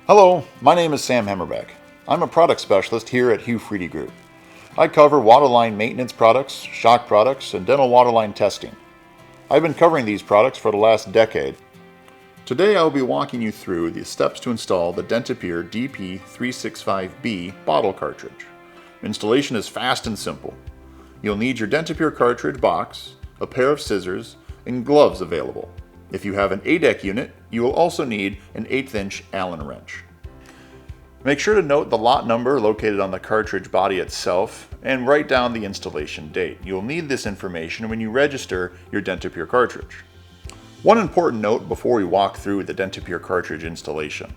Hello, my name is Sam Hammarback. I'm a product specialist here at HuFriedyGroup. I cover waterline maintenance products, shock products, and dental waterline testing. I've been covering these products for the last decade. Today I will be walking you through the steps to install the DentaPure DP365B Bottle Cartridge. Installation is fast and simple. You'll need your DentaPure cartridge box, a pair of scissors, and gloves available. If you have an ADEC unit, you will also need an 1/8" Allen wrench. Make sure to note the lot number located on the cartridge body itself and write down the installation date. You'll need this information when you register your DentaPure cartridge. One important note before we walk through the DentaPure cartridge installation.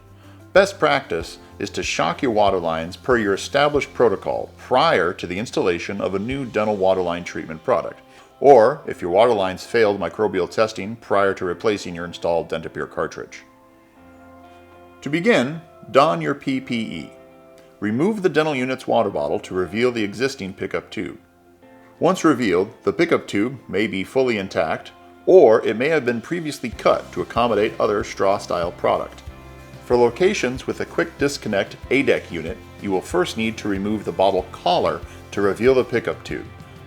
Best practice is to shock your water lines per your established protocol prior to the installation of a new dental waterline treatment product, or if your water lines failed microbial testing prior to replacing your installed DentaPure cartridge. To begin, don your PPE. Remove the dental unit's water bottle to reveal the existing pickup tube. Once revealed, the pickup tube may be fully intact, or it may have been previously cut to accommodate other straw-style product. For locations with a quick disconnect ADEC unit, you will first need to remove the bottle collar to reveal the pickup tube.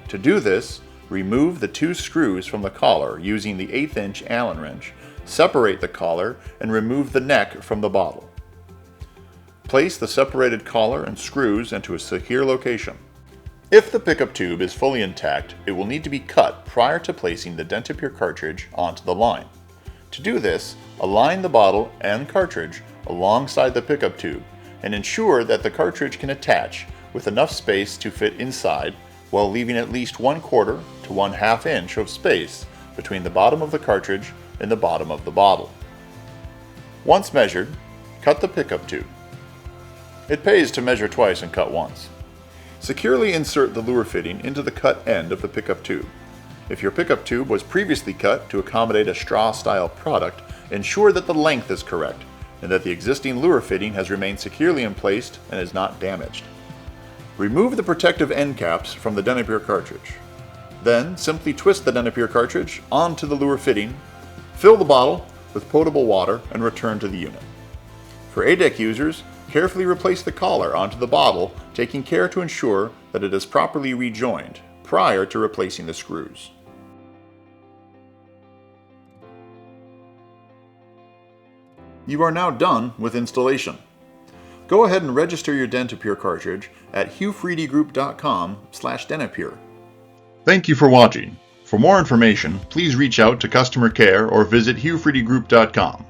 To do this, remove the 2 screws from the collar using the 1/8" Allen wrench, separate the collar, and remove the neck from the bottle. Place the separated collar and screws into a secure location. If the pickup tube is fully intact, it will need to be cut prior to placing the DentaPure cartridge onto the line. To do this, align the bottle and cartridge alongside the pickup tube and ensure that the cartridge can attach with enough space to fit inside, while leaving at least 1/4 to 1/2 inch of space between the bottom of the cartridge and the bottom of the bottle. Once measured, cut the pickup tube. It pays to measure twice and cut once. Securely insert the lure fitting into the cut end of the pickup tube. If your pickup tube was previously cut to accommodate a straw-style product, ensure that the length is correct and that the existing lure fitting has remained securely in place and is not damaged. Remove the protective end caps from the DentaPure cartridge. Then simply twist the DentaPure cartridge onto the lure fitting, fill the bottle with potable water, and return to the unit. For ADEC users, carefully replace the collar onto the bottle, taking care to ensure that it is properly rejoined prior to replacing the screws. You are now done with installation. Go ahead and register your DentaPure cartridge at HuFriedyGroup.com/DentaPure. Thank you for watching. For more information, please reach out to customer care or visit HuFriedyGroup.com.